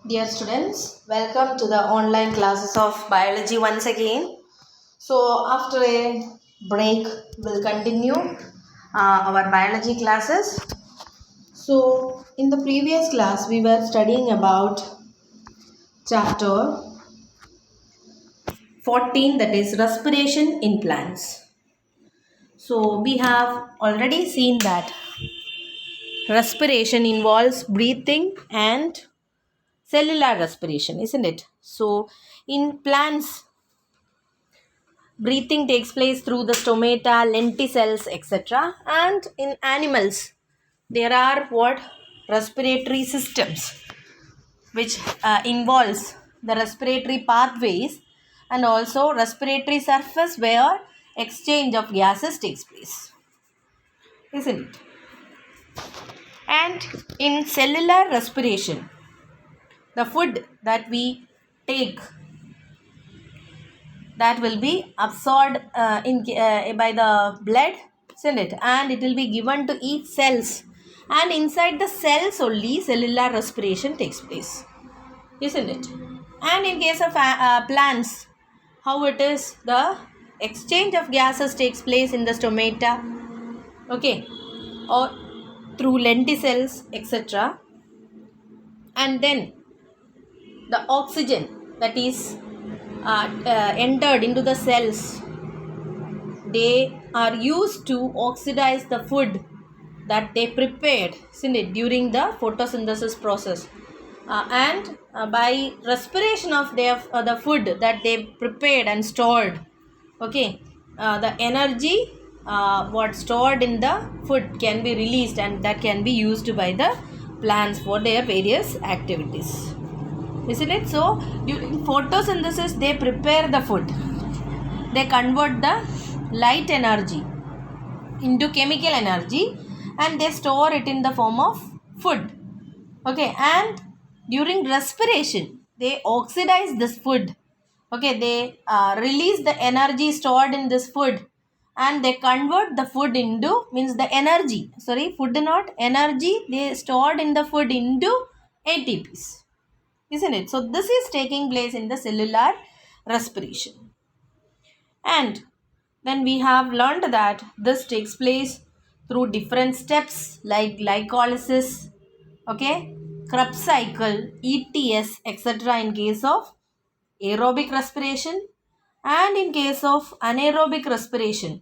Dear students, welcome to the online classes of biology once again. So, after a break, we'll continue our biology classes. So, in the previous class, we were studying about chapter 14, that is respiration in plants. So, we have already seen that respiration involves breathing and cellular respiration, isn't it? So, in plants, breathing takes place through the stomata, lenticels, etc. And in animals, there are what respiratory systems, which involves the respiratory pathways and also respiratory surface where exchange of gases takes place, isn't it? And in cellular respiration, the food that we take, that will be absorbed by the blood, isn't it? And it will be given to each cells, and inside the cells only cellular respiration takes place, isn't it? And in case of plants, how it is, the exchange of gases takes place in the stomata, okay, or through lenticels, etc. And then the oxygen that is entered into the cells, they are used to oxidize the food that they prepared, isn't it, during the photosynthesis process. And by respiration of the food that they prepared and stored, okay, the energy what stored in the food can be released, and that can be used by the plants for their various activities, isn't it? So during photosynthesis, they prepare the food, they convert the light energy into chemical energy, and they store it in the form of food, okay. And during respiration, they oxidize this food, okay. They release the energy stored in this food, and they convert the food into, means the energy, sorry, food not energy, they stored in the food into ATPs, isn't it? So this is taking place in the cellular respiration. And then we have learned that this takes place through different steps like glycolysis, okay, Krebs cycle, ETS, etc. in case of aerobic respiration, and in case of anaerobic respiration,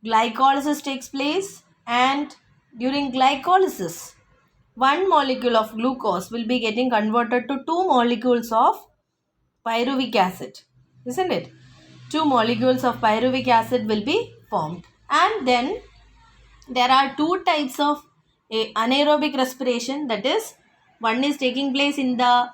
glycolysis takes place, and during glycolysis, one molecule of glucose will be getting converted to two molecules of pyruvic acid, isn't it? Two molecules of pyruvic acid will be formed. And then there are two types of anaerobic respiration, that is, one is taking place in the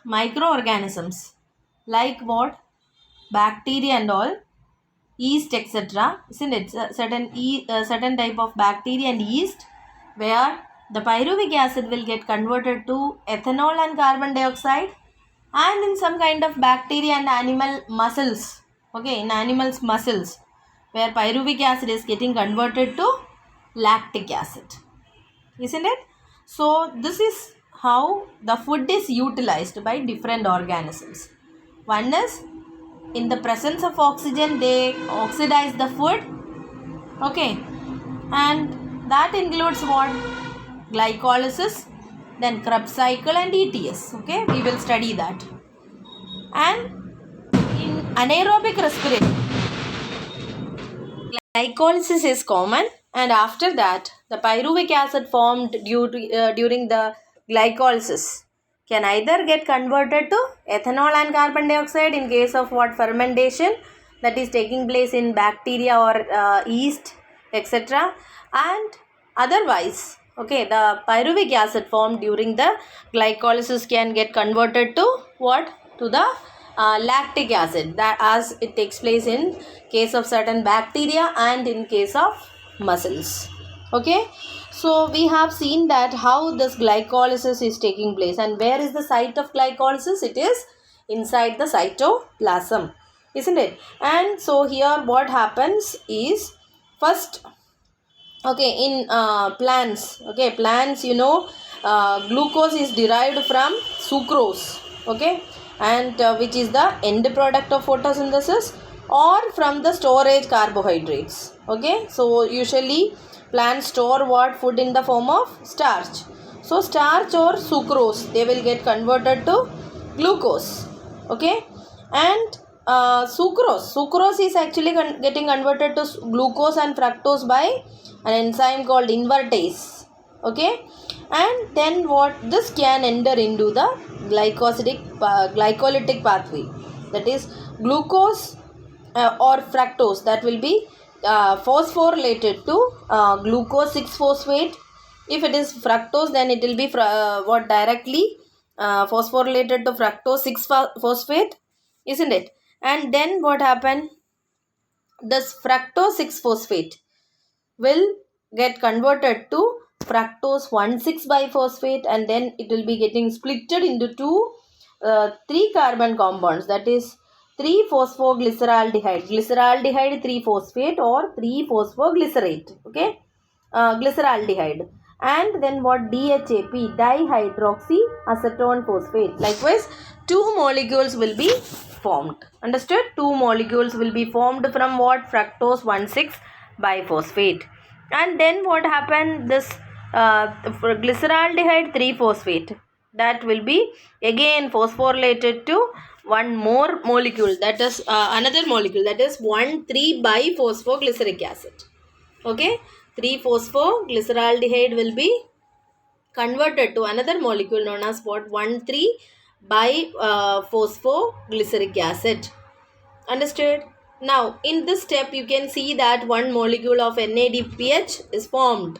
microorganisms like what, bacteria and all, yeast, etc., isn't it? Certain type of bacteria and yeast, where the pyruvic acid will get converted to ethanol and carbon dioxide. And in some kind of bacteria and animal muscles, okay, in animals muscles, where pyruvic acid is getting converted to lactic acid, isn't it? So this is how the food is utilized by different organisms. One is, in the presence of oxygen, they oxidize the food, okay, and that includes what, glycolysis, then Krebs cycle and ETS, okay, we will study that. And in anaerobic respiration, glycolysis is common, and after that the pyruvic acid formed during the glycolysis can either get converted to ethanol and carbon dioxide in case of what, fermentation that is taking place in bacteria or yeast, etc. And otherwise, okay, the pyruvic acid formed during the glycolysis can get converted to what, to the lactic acid, that as it takes place in case of certain bacteria and in case of muscles, okay. So we have seen that how this glycolysis is taking place, and where is the site of glycolysis? It is inside the cytoplasm, isn't it? And so here what happens is, first, okay, in plants, okay, plants, glucose is derived from sucrose, okay, and which is the end product of photosynthesis, or from the storage carbohydrates, okay. So usually plants store what food in the form of starch. So starch or sucrose, they will get converted to glucose, okay. And sucrose is actually getting converted to glucose and fructose by an enzyme called invertase, okay. And then what, this can enter into the glycolytic pathway, that is glucose or fructose, that will be phosphorylated to glucose 6-phosphate. If it is fructose, then it will be directly phosphorylated to fructose 6-phosphate, isn't it? And then what happened, this fructose 6-phosphate will get converted to fructose 1,6-biphosphate, and then it will be getting splitted into two 3 carbon compounds, that is 3-phosphoglyceraldehyde, glyceraldehyde 3-phosphate or 3-phosphoglycerate, okay, glyceraldehyde. And then what, DHAP, dihydroxyacetone phosphate. Likewise, 2 molecules will be formed. Understood? 2 molecules will be formed from what? Fructose 1,6-biphosphate. And then what happened? This glyceraldehyde 3-phosphate, that will be again phosphorylated to one more molecule, that is another molecule, that is 1,3-biphosphoglyceric acid, okay. 3-phosphoglyceraldehyde will be converted to another molecule known as what? 1,3-biphosphoglyceric acid. Understood? Now in this step you can see that one molecule of NADPH is formed.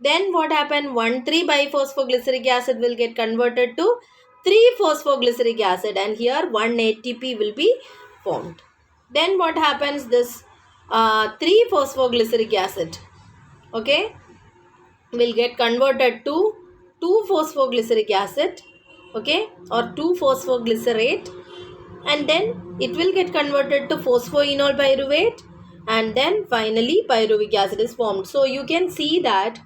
Then what happened? 1,3-biphosphoglyceric acid will get converted to 3-phosphoglyceric acid, and here 1 ATP will be formed. Then what happens? This 3-phosphoglyceric acid, okay, will get converted to 2-phosphoglyceric acid, okay, or 2-phosphoglycerate, and then it will get converted to phosphoenol pyruvate, and then finally pyruvic acid is formed. So you can see that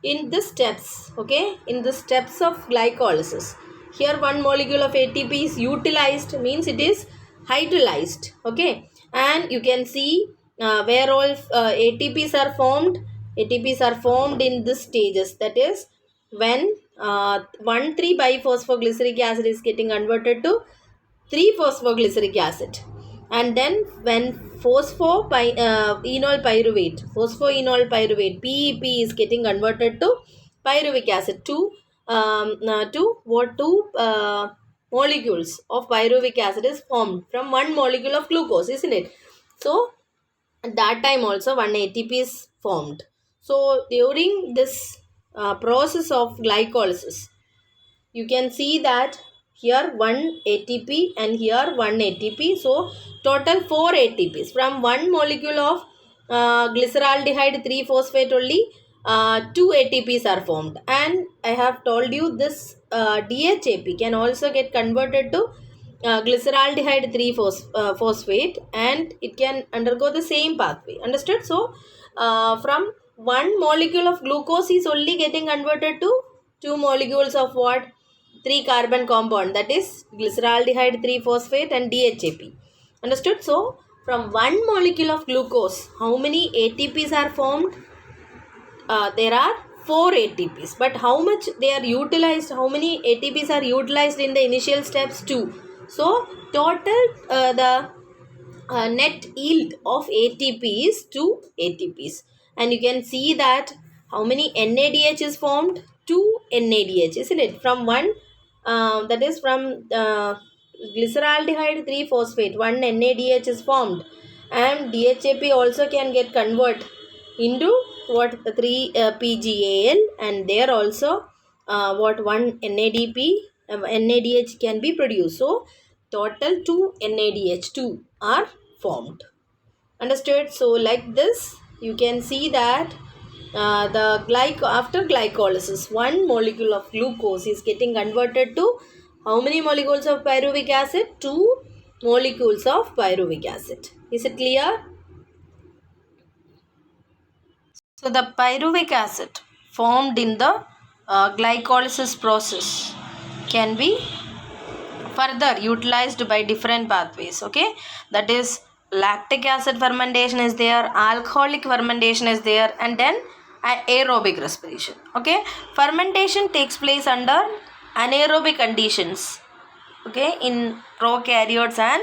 in the steps, okay, in the steps of glycolysis, here one molecule of ATP is utilized, means it is hydrolyzed, okay. And you can see where all ATPs are formed. ATPs are formed in this stages, that is when 1,3-biphosphoglyceric acid is getting converted to 3-phosphoglyceric acid, and then when phosphoenol pyruvate PEP is getting converted to pyruvic acid, two molecules of pyruvic acid is formed from one molecule of glucose, isn't it? So at that time also one ATP is formed. So during this process of glycolysis, you can see that here 1 ATP and here 1 ATP. So total 4 ATPs from one molecule of glyceraldehyde 3-phosphate only. 2 ATPs are formed, and I have told you this DHAP can also get converted to glyceraldehyde 3-phosphate, and it can undergo the same pathway. Understood? So from one molecule of glucose is only getting converted to 2 molecules of what? 3 carbon compound, that is glyceraldehyde 3-phosphate and DHAP. Understood? So from one molecule of glucose, how many ATPs are formed? There are 4 ATPs, but how much they are utilized? How many ATPs are utilized in the initial steps? 2. So total the net yield of ATP is 2 ATPs, and you can see that how many NADH is formed? 2 NADH, isn't it? From one that is from glyceraldehyde 3-phosphate, 1 NADH is formed, and DHAP also can get convert into what? 3 PGAL, and there also what? 1 NADH can be produced. So total 2 NADH2 are formed. Understood? So like this you can see that after glycolysis, one molecule of glucose is getting converted to how many molecules of pyruvic acid? 2 molecules of pyruvic acid. Is it clear? So the pyruvic acid formed in the glycolysis process can be further utilized by different pathways. Okay, that is lactic acid fermentation is there, alcoholic fermentation is there, and then aerobic respiration. Okay, fermentation takes place under anaerobic conditions, okay, in prokaryotes and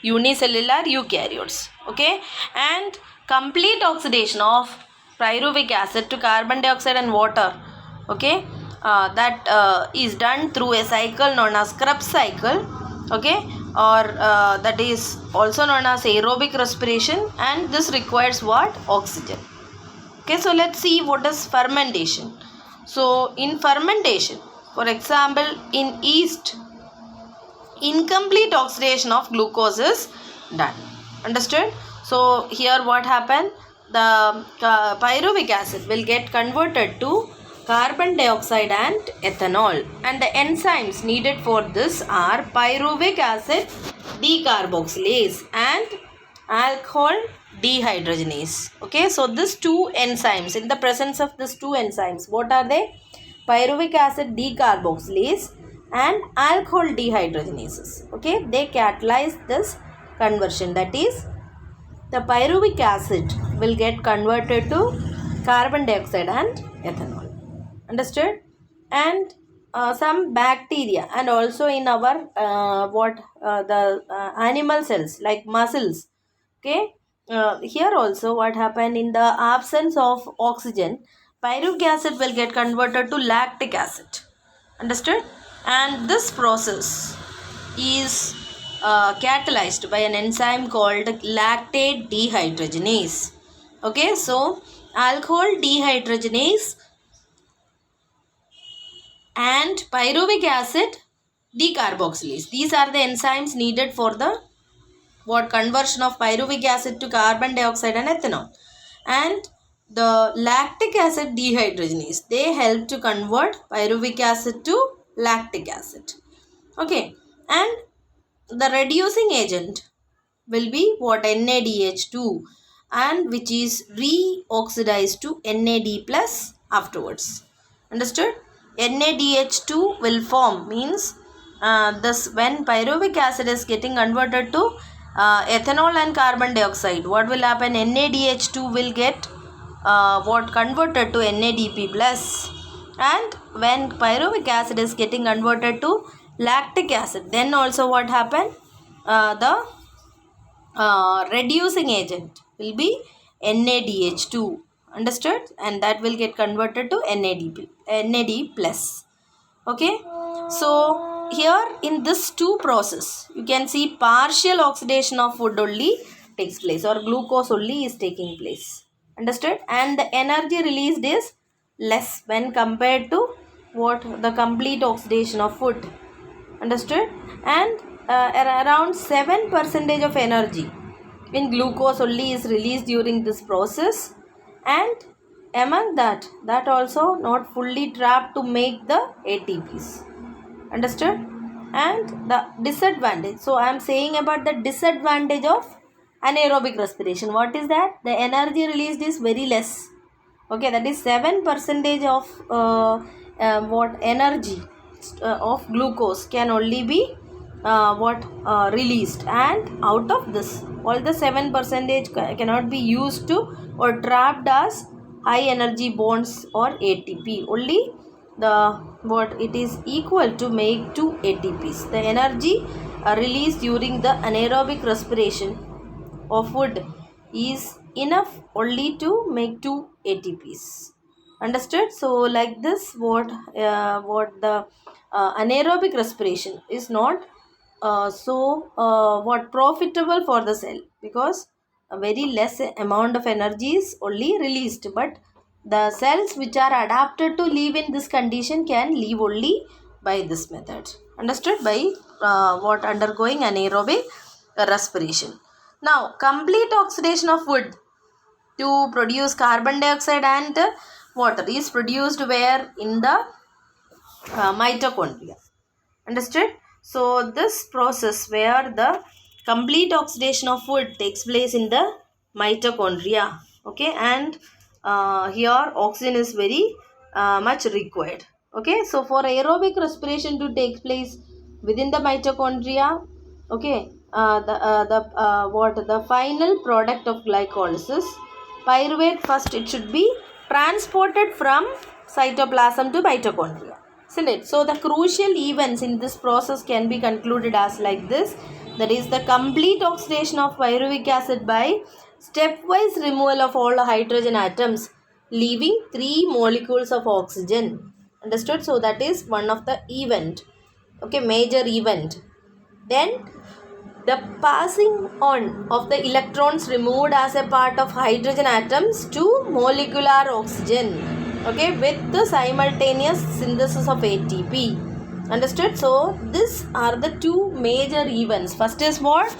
unicellular eukaryotes. Okay, and complete oxidation of pyruvic acid to carbon dioxide and water, okay, that is done through a cycle known as Krebs cycle, okay, or that is also known as aerobic respiration, and this requires what? Oxygen. Okay, so let's see what is fermentation. So in fermentation, for example, in yeast, incomplete oxidation of glucose is done. Understood? So here what happened? The pyruvic acid will get converted to carbon dioxide and ethanol, and the enzymes needed for this are pyruvic acid decarboxylase and alcohol dehydrogenase. Okay, so these two enzymes, in the presence of these two enzymes, what are they? Pyruvic acid decarboxylase and alcohol dehydrogenases. Okay, they catalyze this conversion, that is the pyruvic acid will get converted to carbon dioxide and ethanol. Understood? And some bacteria, and also in our the animal cells like muscles. Okay, here also what happened, in the absence of oxygen, pyruvic acid will get converted to lactic acid. Understood? And this process is catalyzed by an enzyme called lactate dehydrogenase. Okay, so alcohol dehydrogenase and pyruvic acid decarboxylase, these are the enzymes needed for the conversion of pyruvic acid to carbon dioxide and ethanol. And the lactic acid dehydrogenase, they help to convert pyruvic acid to lactic acid. Okay, and the reducing agent will be what? NADH2, and which is reoxidized to NAD plus afterwards. Understood? NADH2 will form, means this when pyruvic acid is getting converted to ethanol and carbon dioxide, what will happen? NADH2 will get converted to NADP plus, and when pyruvic acid is getting converted to lactic acid, then also what happened? The reducing agent will be NADH2. Understood? And that will get converted to NAD plus. Okay, so here in this two process, you can see partial oxidation of food only takes place, or glucose only is taking place. Understood? And the energy released is less when compared to the complete oxidation of food. Understood? And around 7% of energy in glucose only is released during this process, and among that also not fully trapped to make the ATPs. Understood? And the disadvantage, so I am saying about the disadvantage of anaerobic respiration. What is that? The energy released is very less. Okay, that is 7% of energy of glucose can only be released, and out of this all the 7% cannot be used to or trapped as high energy bonds or ATP. Only the it is equal to make 2 ATPs. The energy released during the anaerobic respiration of food is enough only to make 2 ATPs. Understood? So like this, what the anaerobic respiration is not profitable for the cell, because a very less amount of energy is only released, but the cells which are adapted to live in this condition can live only by this method. Understood? By undergoing anaerobic respiration. Now, complete oxidation of wood to produce carbon dioxide and water is produced where? In the mitochondria. Understood? So this process where the complete oxidation of food takes place in the mitochondria. Okay, and here oxygen is very much required. Okay, so for aerobic respiration to take place within the mitochondria, okay, the final product of glycolysis, pyruvate first it should be transported from cytoplasm to mitochondria, isn't it? So the crucial events in this process can be concluded as like this, that is the complete oxidation of pyruvic acid by stepwise removal of all the hydrogen atoms, leaving 3 molecules of oxygen. Understood? So that is one of the event, okay, major event. Then the passing on of the electrons removed as a part of hydrogen atoms to molecular oxygen, okay, with the simultaneous synthesis of ATP. Understood? So these are the two major events. First is what?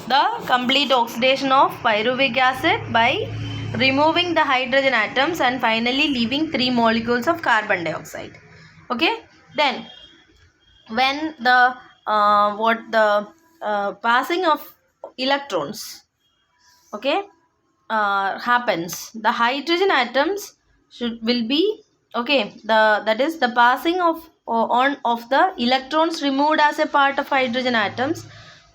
The complete oxidation of pyruvic acid by removing the hydrogen atoms and finally leaving 3 molecules of carbon dioxide. Okay, then when the passing of electrons, okay, happens, the hydrogen atoms will be, okay, that is the passing of on of the electrons removed as a part of hydrogen atoms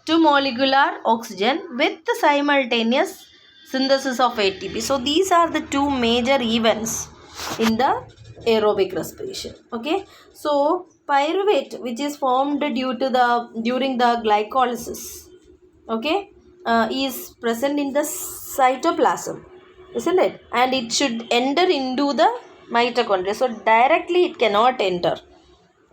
to molecular oxygen with the simultaneous synthesis of ATP. So these are the two major events in the aerobic respiration. Okay, so pyruvate, which is formed during the glycolysis, okay, is present in the cytoplasm, isn't it? And it should enter into the mitochondria. So directly it cannot enter,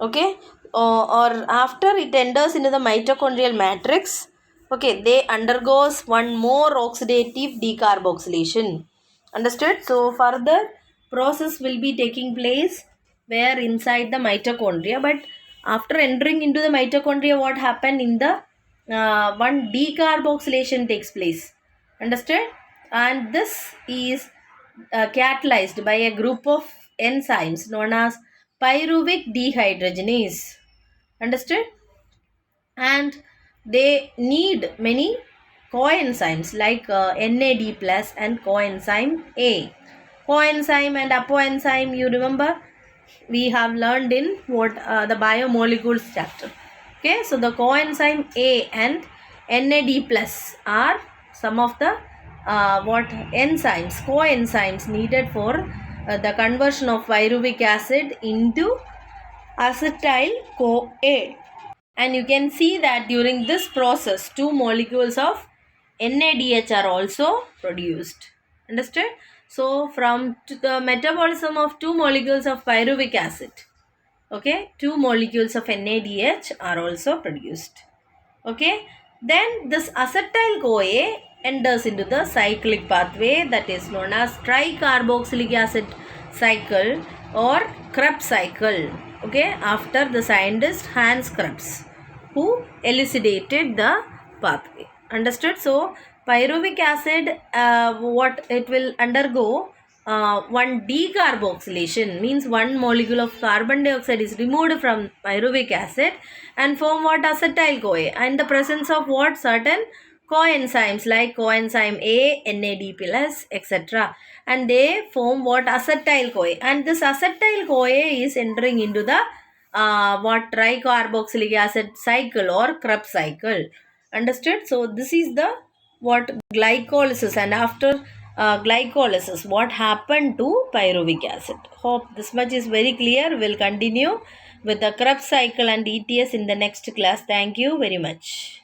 okay, or after it enters into the mitochondrial matrix, okay, they undergoes one more oxidative decarboxylation. Understood? So further process will be taking place where inside the mitochondria, but after entering into the mitochondria, what happened in the one decarboxylation takes place. Understood? And this is catalyzed by a group of enzymes known as pyruvic dehydrogenase. Understood? And they need many coenzymes like NAD plus and coenzyme A. Coenzyme and apoenzyme, you remember we have learned in what the biomolecules chapter. Okay, so the coenzyme A and NAD plus are some of the coenzymes needed for the conversion of pyruvic acid into acetyl CoA. And you can see that during this process 2 molecules of NADH are also produced. Understood? So from the metabolism of 2 molecules of pyruvic acid, okay, 2 molecules of NADH are also produced. Okay, then this acetyl CoA enters into the cyclic pathway that is known as tricarboxylic acid cycle or Krebs cycle. Okay, after the scientist Hans Krebs, who elucidated the pathway. Understood? So pyruvic acid, what it will undergo, one decarboxylation, means one molecule of carbon dioxide is removed from pyruvic acid and form what? Acetyl CoA, and the presence of what? Certain coenzymes like coenzyme A, NAD plus, etc. And they form what? Acetyl CoA, and this acetyl CoA is entering into the what? Tricarboxylic acid cycle or Krebs cycle. Understood? So this is the what? Glycolysis, and after glycolysis, what happened to pyruvic acid. Hope this much is very clear. We'll continue with the Krebs cycle and ETS in the next class. Thank you very much.